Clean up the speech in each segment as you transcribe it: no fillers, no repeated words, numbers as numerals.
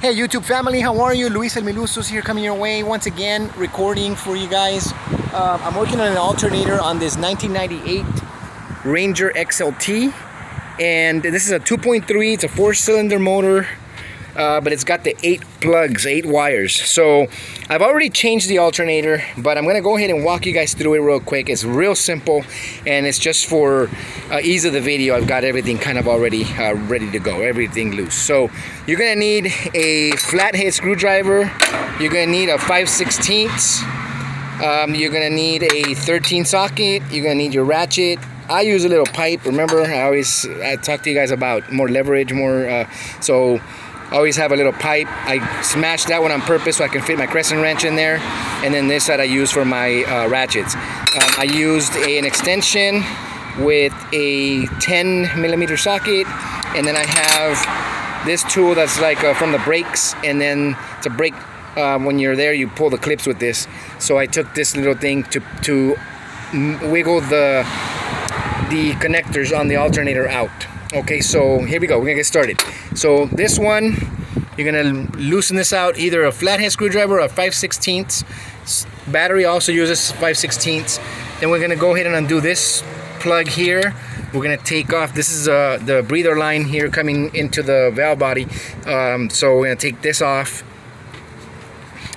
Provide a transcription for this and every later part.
Hey YouTube family, how are you? Luis El Milusos here, coming your way once again, recording for you guys. I'm working on an alternator on this 1998 Ranger XLT, and this is a 2.3, it's a 4-cylinder motor, but it's got the 8 plugs, 8 wires. So I've already changed the alternator, but I'm gonna go ahead and walk you guys through it real quick. It's real simple, and it's just for ease of the video. I've got everything kind of already ready to go, everything loose. So you're gonna need a flathead screwdriver, you're gonna need a 5/16, you're gonna need a 13 socket, you're gonna need your ratchet. I use a little pipe. Remember, I talk to you guys about more leverage, so I always have a little pipe. I smashed that one on purpose so I can fit my crescent wrench in there, and then this side I use for my ratchets. I used an extension with a 10mm socket, and then I have this tool that's like from the brakes, and then it's a brake. When you're there, you pull the clips with this. So I took this little thing to wiggle the connectors on the alternator out. Okay, so here we go, we're gonna get started. So this one, you're gonna loosen this out, either a flathead screwdriver or a 5/16. Battery also uses 5/16. Then we're gonna go ahead and undo this plug here. We're gonna take off, this is the breather line here coming into the valve body. So we're gonna take this off.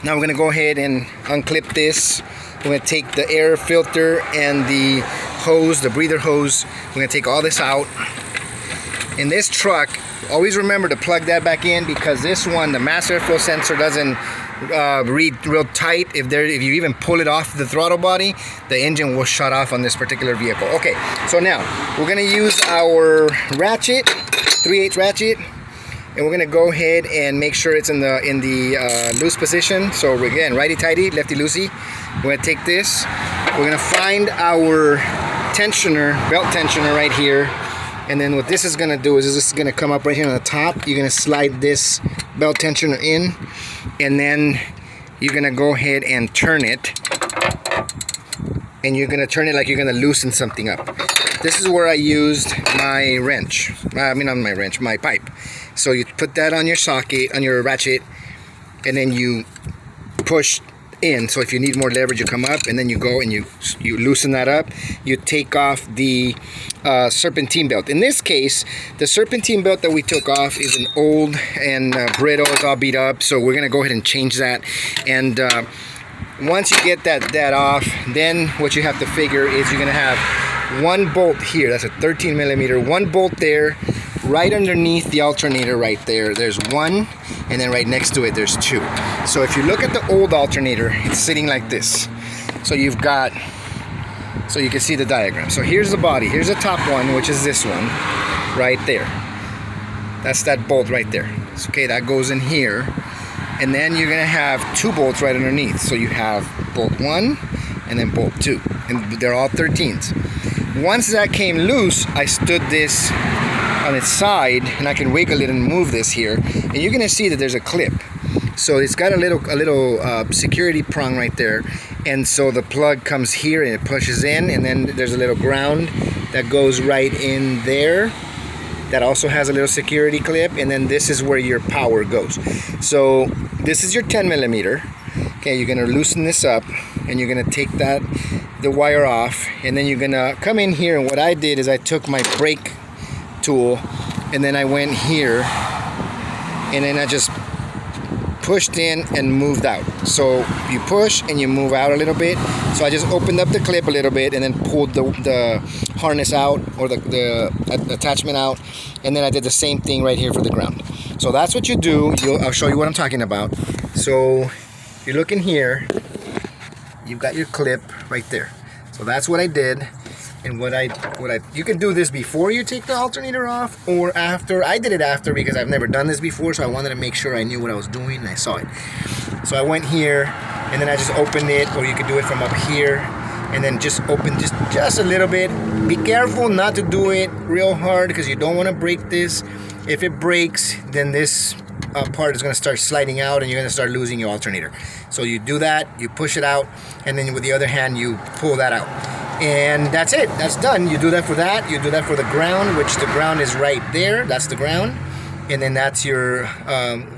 Now we're gonna go ahead and unclip this. We're gonna take the air filter and the hose, the breather hose. We're gonna take all this out. In this truck, always remember to plug that back in, because this one, the mass airflow sensor, doesn't read real tight. If you even pull it off the throttle body, the engine will shut off on this particular vehicle. Okay, so now we're gonna use our ratchet, 3/8 ratchet, and we're gonna go ahead and make sure it's in the loose position. So again, righty tighty, lefty loosey. We're gonna take this. We're gonna find our tensioner, belt tensioner right here. And then what this is gonna do is this is gonna come up right here on the top. You're gonna slide this belt tensioner in, and then you're gonna go ahead and turn it. And you're gonna turn it like you're gonna loosen something up. This is where I used my wrench. My pipe. So you put that on your socket, on your ratchet, and then you push in. So if you need more leverage, you come up, and then you go and you loosen that up. You take off the serpentine belt. In this case, the serpentine belt that we took off is an old and brittle. It's all beat up, so we're gonna go ahead and change that. And once you get that off, then what you have to figure is you're gonna have one bolt here. That's a 13mm, one bolt there, right underneath the alternator right there. There's one, and then right next to it there's two. So if you look at the old alternator, it's sitting like this. So you've got, so you can see the diagram. So here's the body, here's the top one, which is this one right there. That's that bolt right there. So, okay, that goes in here, and then you're gonna have two bolts right underneath. So you have bolt 1 and then bolt 2, and they're all 13s. Once that came loose, I stood this on its side, and I can wiggle it and move this here, and you're gonna see that there's a clip. So it's got a little security prong right there, and so the plug comes here and it pushes in, and then there's a little ground that goes right in there that also has a little security clip, and then this is where your power goes. So this is your 10mm. Okay, you're gonna loosen this up, and you're gonna take the wire off, and then you're gonna come in here, and what I did is I took my brake tool, and then I went here, and then I just pushed in and moved out. So you push and you move out a little bit. So I just opened up the clip a little bit and then pulled the harness out, or the attachment out, and then I did the same thing right here for the ground. So that's what you do. I'll show you what I'm talking about. So you're looking here, you've got your clip right there. So that's what I did. And you can do this before you take the alternator off or after. I did it after because I've never done this before, so I wanted to make sure I knew what I was doing and I saw it. So I went here, and then I just opened it, or you could do it from up here, and then just open just a little bit. Be careful not to do it real hard, because you don't want to break this. If it breaks, then this part is going to start sliding out, and you're going to start losing your alternator. So you do that, you push it out, and then with the other hand you pull that out. And that's it, that's done. You do that for that, you do that for the ground, which the ground is right there, that's the ground. and then that's your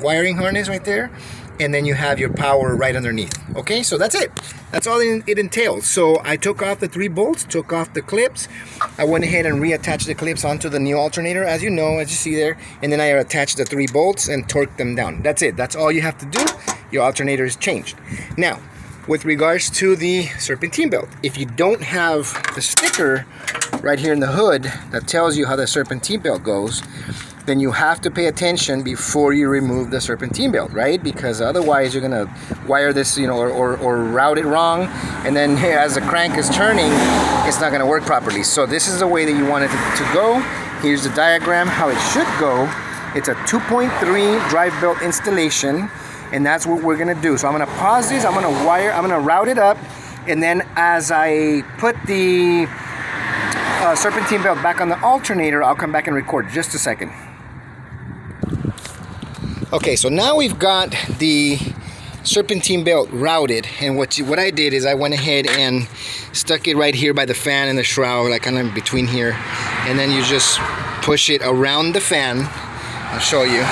wiring harness right there, and then you have your power right underneath. Okay, so that's it. That's all it entails. So I took off the 3 bolts, took off the clips. I went ahead and reattached the clips onto the new alternator, as you know, as you see there, and then I attached the 3 bolts and torqued them down. That's it. That's all you have to do. Your alternator is changed. Now, with regards to the serpentine belt, if you don't have the sticker right here in the hood that tells you how the serpentine belt goes, then you have to pay attention before you remove the serpentine belt, right? Because otherwise you're gonna wire this, you know, or route it wrong, and then as the crank is turning, it's not gonna work properly. So this is the way that you want it to go. Here's the diagram how it should go. It's a 2.3 drive belt installation, and that's what we're gonna do. So I'm gonna pause this, I'm gonna route it up, and then as I put the serpentine belt back on the alternator, I'll come back and record. Just a second. Okay, so now we've got the serpentine belt routed, and what I did is I went ahead and stuck it right here by the fan and the shroud, like kind of in between here, and then you just push it around the fan. I'll show you.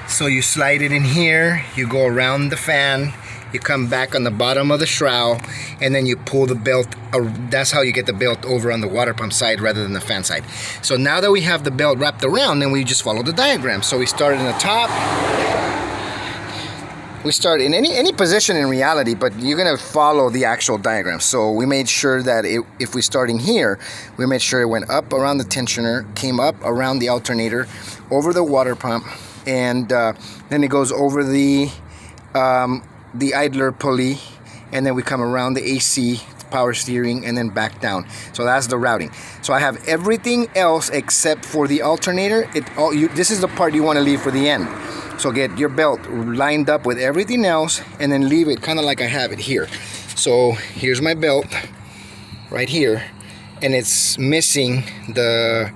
So you slide it in here, you go around the fan, you come back on the bottom of the shroud, and then you pull the belt. That's how you get the belt over on the water pump side rather than the fan side. So now that we have the belt wrapped around, then we just follow the diagram. So we start in the top. We start in any position in reality, but you're gonna follow the actual diagram. So we made sure that if we're starting here, we made sure it went up around the tensioner, came up around the alternator, over the water pump, and then it goes over the idler pulley, and then we come around the AC power steering and then back down. So that's the routing. So I have everything else except for the alternator. This is the part you want to leave for the end. So get your belt lined up with everything else and then leave it kind of like I have it here. So here's my belt right here, and it's missing the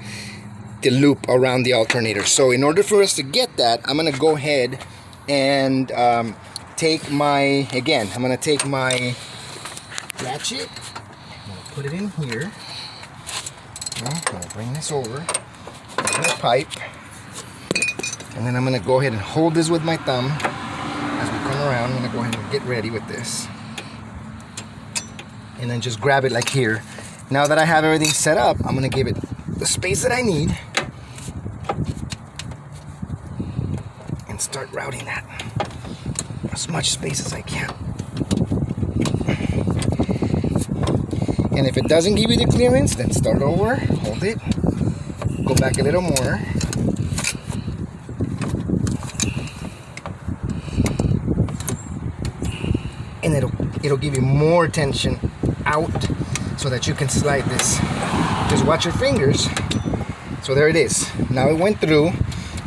loop around the alternator. So in order for us to get that, I'm gonna go ahead and I'm gonna take my ratchet, I'm gonna put it in here. I'm gonna bring this over, the pipe, and then I'm gonna go ahead and hold this with my thumb as we come around. I'm gonna go ahead and get ready with this, and then just grab it like here. Now that I have everything set up, I'm gonna give it the space that I need and start routing that. As much space as I can. And if it doesn't give you the clearance, then start over, hold it, go back a little more. And it'll give you more tension out so that you can slide this. Just watch your fingers. So there it is. Now it went through.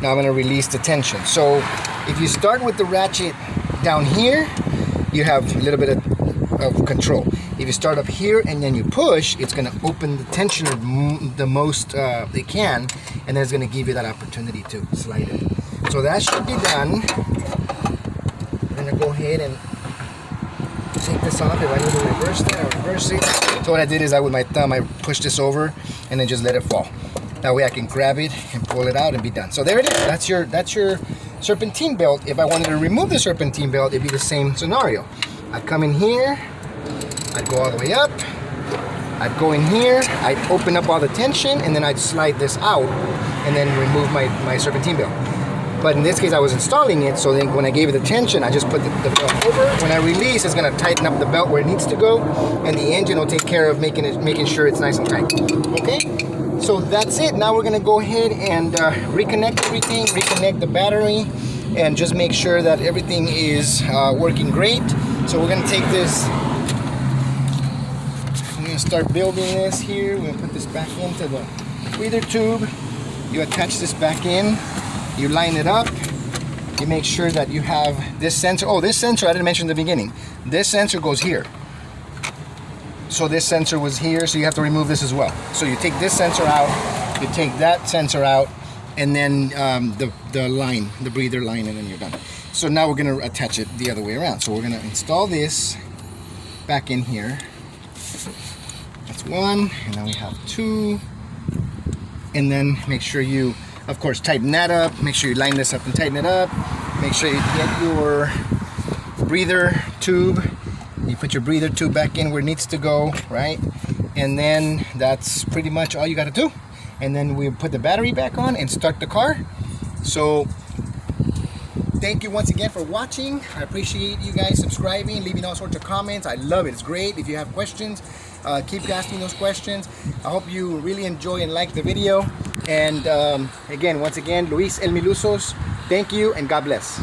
Now I'm gonna release the tension. So if you start with the ratchet down here, you have a little bit of control. If you start up here and then you push, it's going to open the tensioner the most it can, and then it's going to give you that opportunity to slide it. So that should be done. I'm going to go ahead and take this off. If I need to reverse that, I'll reverse it. So what I did is with my thumb, I pushed this over and then just let it fall. That way I can grab it and pull it out and be done. So there it is. That's your serpentine belt. If I wanted to remove the serpentine belt, it'd be the same scenario. I'd come in here, I'd go all the way up, I'd go in here, I'd open up all the tension, and then I'd slide this out and then remove my serpentine belt. But in this case, I was installing it, so then when I gave it the tension, I just put the belt over. When I release, it's gonna tighten up the belt where it needs to go, and the engine will take care of making sure it's nice and tight. Okay? So that's it. Now we're gonna go ahead and reconnect everything, reconnect the battery, and just make sure that everything is working great. So we're gonna take this, we're gonna start building this here. We're gonna put this back into the breather tube. You attach this back in, you line it up, you make sure that you have this sensor. Oh, this sensor I didn't mention in the beginning. This sensor goes here. So this sensor was here, so you have to remove this as well. So you take this sensor out, you take that sensor out, and then the line, the breather line, and then you're done. So now we're gonna attach it the other way around. So we're gonna install this back in here. That's one, and now we have two. And then make sure you Of course, tighten that up. Make sure you line this up and tighten it up. Make sure you get your breather tube. You put your breather tube back in where it needs to go, right? And then that's pretty much all you got to do. And then we put the battery back on and start the car. So thank you once again for watching. I appreciate you guys subscribing, leaving all sorts of comments. I love it. It's great. If you have questions, keep asking those questions. I hope you really enjoy and like the video. And again, once again, Luis El Milusos, thank you and God bless.